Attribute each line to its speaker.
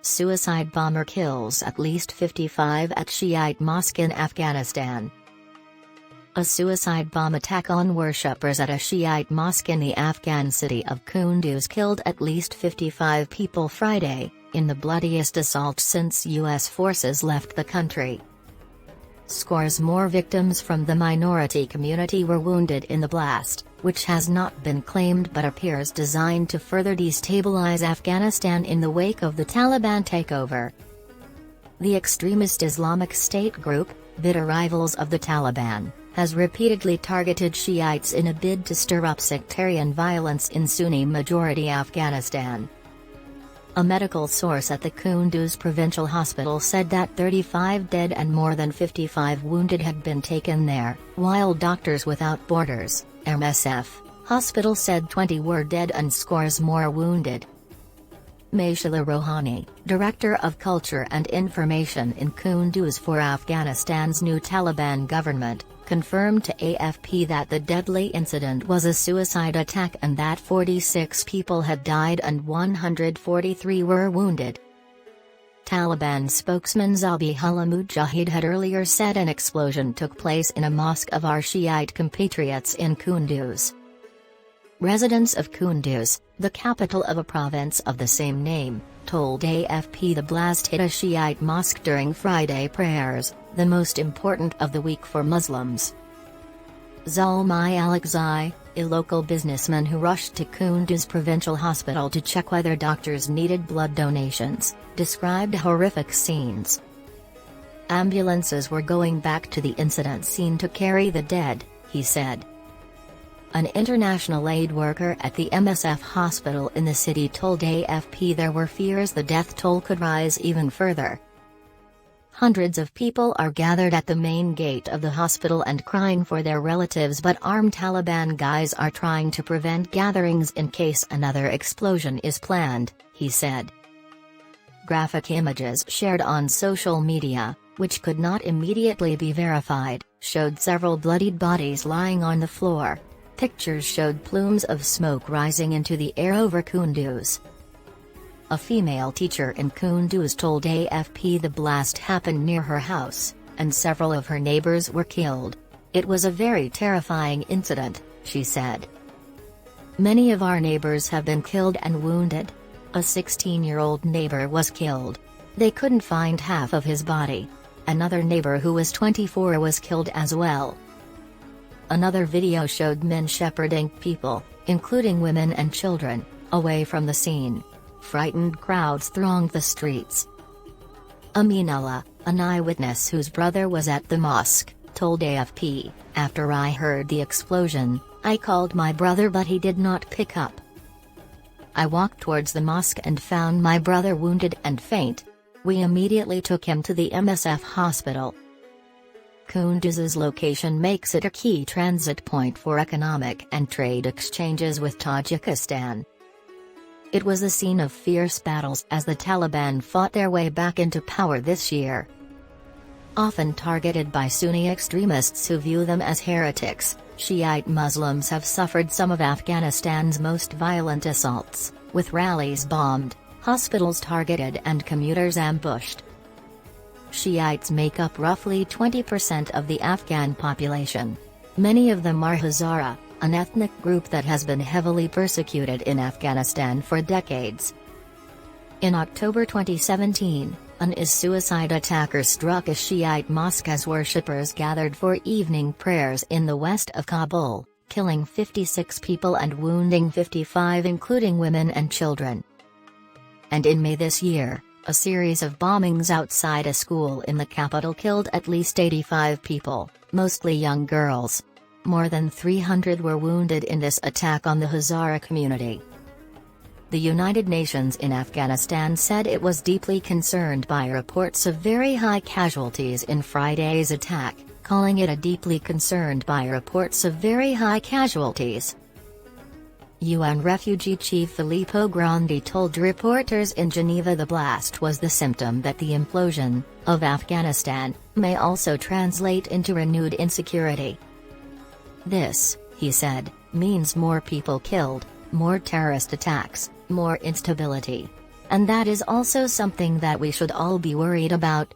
Speaker 1: Suicide bomber kills at least 55 at Shiite mosque in Afghanistan. A suicide bomb attack on worshippers at a Shiite mosque in the Afghan city of Kunduz killed at least 55 people Friday, in the bloodiest assault since U.S. forces left the country. Scores more victims from the minority community were wounded in the blast, which has not been claimed but appears designed to further destabilize Afghanistan in the wake of the Taliban takeover. The extremist Islamic State group, bitter rivals of the Taliban, has repeatedly targeted Shiites in a bid to stir up sectarian violence in Sunni-majority Afghanistan. A medical source at the Kunduz Provincial Hospital said that 35 dead and more than 55 wounded had been taken there, while Doctors Without Borders (MSF) hospital said 20 were dead and scores more wounded. Mayshala Rohani, Director of Culture and Information in Kunduz for Afghanistan's new Taliban government, confirmed to AFP that the deadly incident was a suicide attack and that 46 people had died and 143 were wounded. Taliban spokesman Zabihullah Mujahid had earlier said an explosion took place in a mosque of our Shiite compatriots in Kunduz. Residents of Kunduz, the capital of a province of the same name, told AFP the blast hit a Shiite mosque during Friday prayers, the most important of the week for Muslims. Zalmai Alakzai, a local businessman who rushed to Kunduz Provincial Hospital to check whether doctors needed blood donations, described horrific scenes. Ambulances were going back to the incident scene to carry the dead, he said. An international aid worker at the MSF hospital in the city told AFP there were fears the death toll could rise even further. Hundreds of people are gathered at the main gate of the hospital and crying for their relatives, but armed Taliban guys are trying to prevent gatherings in case another explosion is planned, he said. Graphic images shared on social media, which could not immediately be verified, showed several bloodied bodies lying on the floor. Pictures showed plumes of smoke rising into the air over Kunduz. A female teacher in Kunduz told AFP the blast happened near her house, and several of her neighbors were killed. It was a very terrifying incident, she said. Many of our neighbors have been killed and wounded. A 16-year-old neighbor was killed. They couldn't find half of his body. Another neighbor who was 24 was killed as well. Another video showed men shepherding people, including women and children, away from the scene. Frightened crowds thronged the streets. Aminullah, an eyewitness whose brother was at the mosque, told AFP, "After I heard the explosion, I called my brother but he did not pick up. I walked towards the mosque and found my brother wounded and faint. We immediately took him to the MSF hospital." Kunduz's location makes it a key transit point for economic and trade exchanges with Tajikistan. It was a scene of fierce battles as the Taliban fought their way back into power this year. Often targeted by Sunni extremists who view them as heretics, Shiite Muslims have suffered some of Afghanistan's most violent assaults, with rallies bombed, hospitals targeted and commuters ambushed. Shiites make up roughly 20% of the Afghan population. Many of them are Hazara, an ethnic group that has been heavily persecuted in Afghanistan for decades. In October 2017, an IS suicide attacker struck a Shiite mosque as worshippers gathered for evening prayers in the west of Kabul, killing 56 people and wounding 55 including women and children. And in May this year, a series of bombings outside a school in the capital killed at least 85 people, mostly young girls. More than 300 were wounded in this attack on the Hazara community. The United Nations in Afghanistan said it was deeply concerned by reports of very high casualties in Friday's attack, calling it a deeply concerned by reports of very high casualties. UN refugee chief Filippo Grandi told reporters in Geneva the blast was the symptom that the implosion of Afghanistan may also translate into renewed insecurity. This, he said, means more people killed, more terrorist attacks, more instability. And that is also something that we should all be worried about,